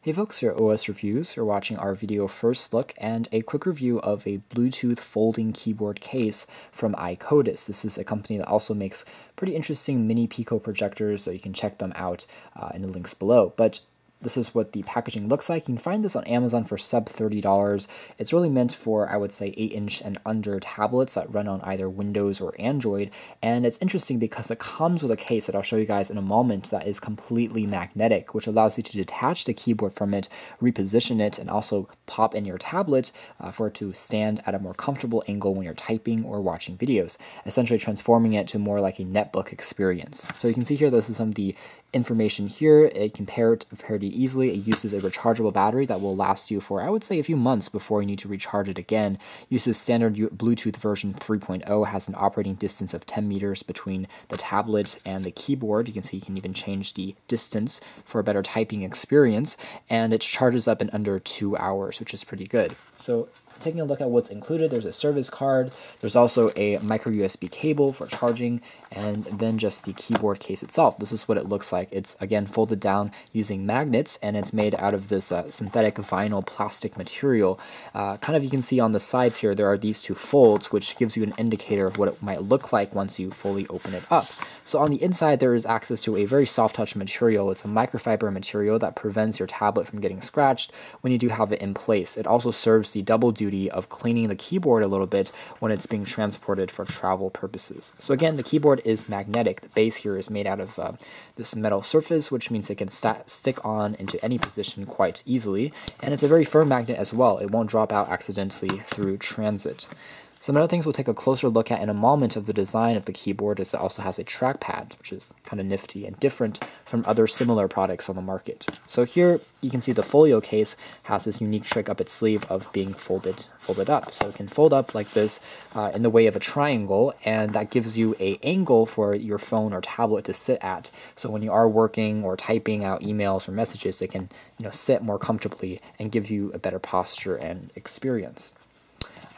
Hey folks, your OS Reviews. You're watching our video first look and a quick review of a Bluetooth folding keyboard case from iCODIS. This is a company that also makes pretty interesting mini Pico projectors, so you can check them out in the links below. But this is what the packaging looks like. You can find this on Amazon for sub $30. It's really meant for, I would say, 8-inch and under tablets that run on either Windows or Android. And it's interesting because it comes with a case that I'll show you guys in a moment that is completely magnetic, which allows you to detach the keyboard from it, reposition it, and also pop in your tablet for it to stand at a more comfortable angle when you're typing or watching videos, essentially transforming it to more like a netbook experience. So you can see here, this is some of the information here. It can pair it pretty easily. It uses a rechargeable battery that will last you for, I would say, a few months before you need to recharge it again. Uses standard Bluetooth version 3.0, has an operating distance of 10 meters between the tablet and the keyboard. You can see you can even change the distance for a better typing experience, and it charges up in under 2 hours, which is pretty good. So taking a look at what's included, there's a service card, there's also a micro USB cable for charging, and then just the keyboard case itself. This is what it looks like. It's, again, folded down using magnets, and it's made out of this synthetic vinyl plastic material. Kind of, you can see on the sides here, there are these two folds, which gives you an indicator of what it might look like once you fully open it up. So on the inside, there is access to a very soft touch material. It's a microfiber material that prevents your tablet from getting scratched when you do have it in place. It also serves the double duty of cleaning the keyboard a little bit when it's being transported for travel purposes. So again, the keyboard is magnetic. The base here is made out of this metal surface, which means it can stick on into any position quite easily, and it's a very firm magnet as well. It won't drop out accidentally through transit. Some other things we'll take a closer look at in a moment of the design of the keyboard is it also has a trackpad, which is kind of nifty and different from other similar products on the market. So here you can see the folio case has this unique trick up its sleeve of being folded up. So it can fold up like this in the way of a triangle, and that gives you an angle for your phone or tablet to sit at. So when you are working or typing out emails or messages, it can sit more comfortably and gives you a better posture and experience.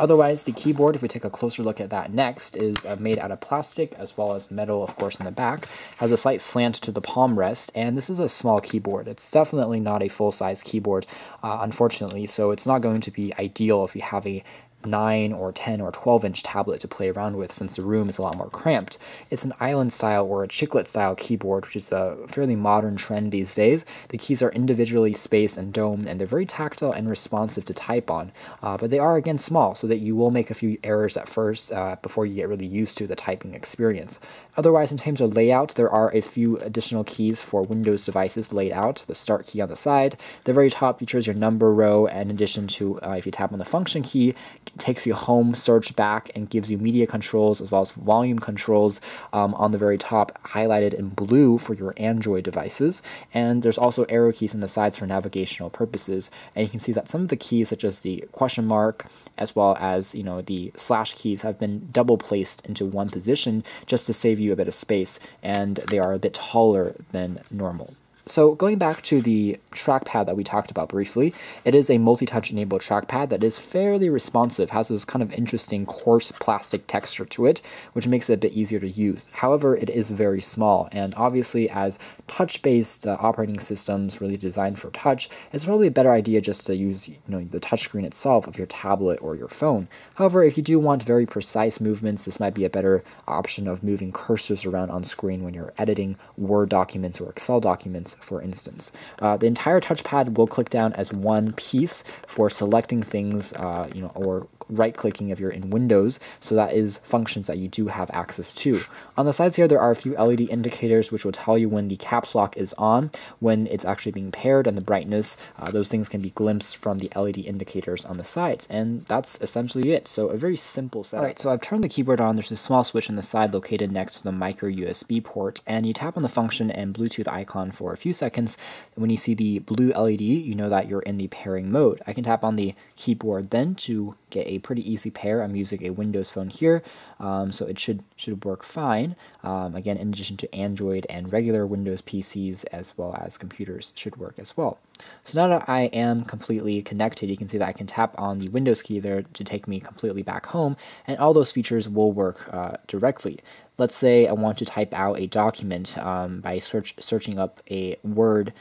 Otherwise, the keyboard, if we take a closer look at that next, is made out of plastic as well as metal, of course, in the back. Has a slight slant to the palm rest, and this is a small keyboard. It's definitely not a full-size keyboard, unfortunately, so it's not going to be ideal if you have a 9 or 10 or 12-inch tablet to play around with, since the room is a lot more cramped. It's an island style or a chiclet style keyboard, which is a fairly modern trend these days. The keys are individually spaced and domed, and they're very tactile and responsive to type on, but they are, again, small, so that you will make a few errors at first before you get really used to the typing experience. Otherwise, in terms of layout, there are a few additional keys for Windows devices laid out. The start key on the side. The very top features your number row, and in addition to, if you tap on the function key, takes you home, search back, and gives you media controls as well as volume controls on the very top, highlighted in blue for your Android devices. And there's also arrow keys on the sides for navigational purposes. And you can see that some of the keys, such as the question mark, as well as the slash keys, have been double placed into one position just to save you a bit of space, and they are a bit taller than normal. So going back to the trackpad that we talked about briefly, it is a multi-touch enabled trackpad that is fairly responsive, has this kind of interesting coarse plastic texture to it, which makes it a bit easier to use. However, it is very small, and obviously as touch-based operating systems really designed for touch, it's probably a better idea just to use the touchscreen itself of your tablet or your phone. However, if you do want very precise movements, this might be a better option of moving cursors around on screen when you're editing Word documents or Excel documents, for instance. The entire touchpad will click down as one piece for selecting things, or right-clicking if you're in Windows, so that is functions that you do have access to. On the sides here, there are a few LED indicators which will tell you when the caps lock is on, when it's actually being paired, and the brightness. Those things can be glimpsed from the LED indicators on the sides, and that's essentially it. So a very simple setup. Alright, so I've turned the keyboard on. There's a small switch on the side located next to the micro USB port, and you tap on the function and Bluetooth icon for a few seconds. When you see the blue LED, you know that you're in the pairing mode. I can tap on the keyboard then to get a pretty easy pair. I'm using a Windows phone here, so it should work fine. Again, in addition to Android and regular Windows PCs as well as computers should work as well. So now that I am completely connected, you can see that I can tap on the Windows key there to take me completely back home, and all those features will work directly. let's say I want to type out a document by searching up a Word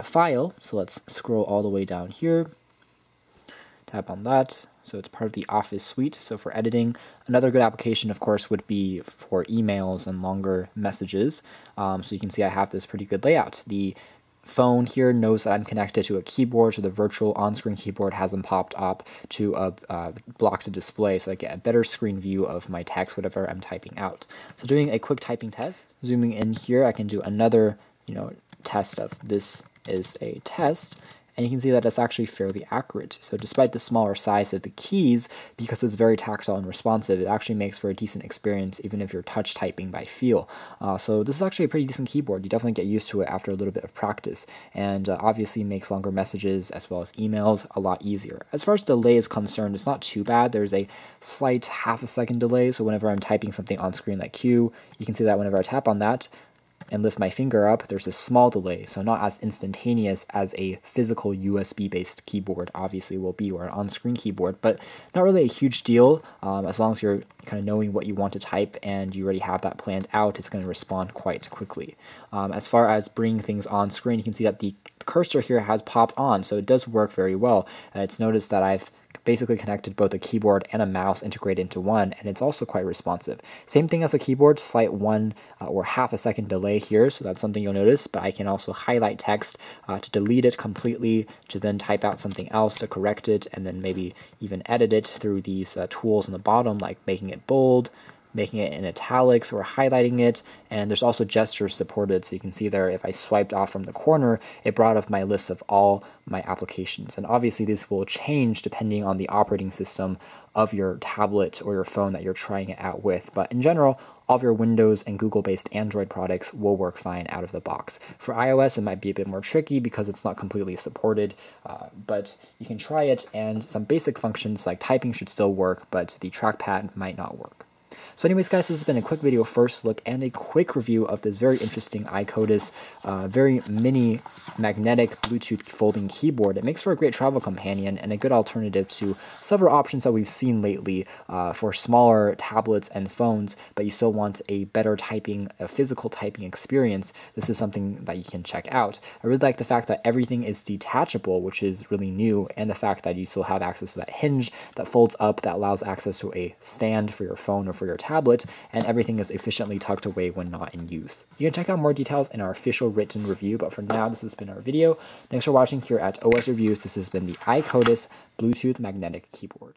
file. So let's scroll all the way down here, tap on that. So it's part of the Office suite. So for editing, another good application, of course, would be for emails and longer messages. So you can see I have this pretty good layout. The phone here knows that I'm connected to a keyboard, so the virtual on-screen keyboard hasn't popped up to a blocked display, so I get a better screen view of my text, whatever I'm typing out. So doing a quick typing test, zooming in here, I can do another, test of this is a test. And you can see that it's actually fairly accurate. So despite the smaller size of the keys, because it's very tactile and responsive, it actually makes for a decent experience even if you're touch typing by feel. So this is actually a pretty decent keyboard. You definitely get used to it after a little bit of practice, and obviously makes longer messages as well as emails a lot easier. As far as delay is concerned, it's not too bad. There's a slight half-a-second delay, so whenever I'm typing something on screen like Q, you can see that whenever I tap on that, and lift my finger up, there's a small delay, so not as instantaneous as a physical USB-based keyboard obviously will be, or an on-screen keyboard, but not really a huge deal. As long as you're kind of knowing what you want to type and you already have that planned out, it's going to respond quite quickly. As far as bringing things on screen, you can see that the cursor here has popped on, so it does work very well. It's noticed that I've basically connected both a keyboard and a mouse integrated into one, and it's also quite responsive. Same thing as a keyboard, slight 1 or half-a-second delay here, so that's something you'll notice, but I can also highlight text to delete it completely, to then type out something else to correct it, and then maybe even edit it through these tools on the bottom, like making it bold, making it in italics, or highlighting it. And there's also gestures supported, so you can see there if I swiped off from the corner, it brought up my list of all my applications. And obviously this will change depending on the operating system of your tablet or your phone that you're trying it out with, but in general, all of your Windows and Google-based Android products will work fine out of the box. For iOS, it might be a bit more tricky because it's not completely supported, but you can try it, and some basic functions like typing should still work, but the trackpad might not work. So anyways, guys, this has been a quick video first look and a quick review of this very interesting iCODIS, very mini magnetic Bluetooth folding keyboard. It makes for a great travel companion and a good alternative to several options that we've seen lately for smaller tablets and phones, but you still want a better typing, a physical typing experience. This is something that you can check out. I really like the fact that everything is detachable, which is really new, and the fact that you still have access to that hinge that folds up that allows access to a stand for your phone or for your tablet, and everything is efficiently tucked away when not in use. You can check out more details in our official written review, but for now, this has been our video. Thanks for watching here at OS Reviews. This has been the iCODIS Bluetooth Magnetic Keyboard.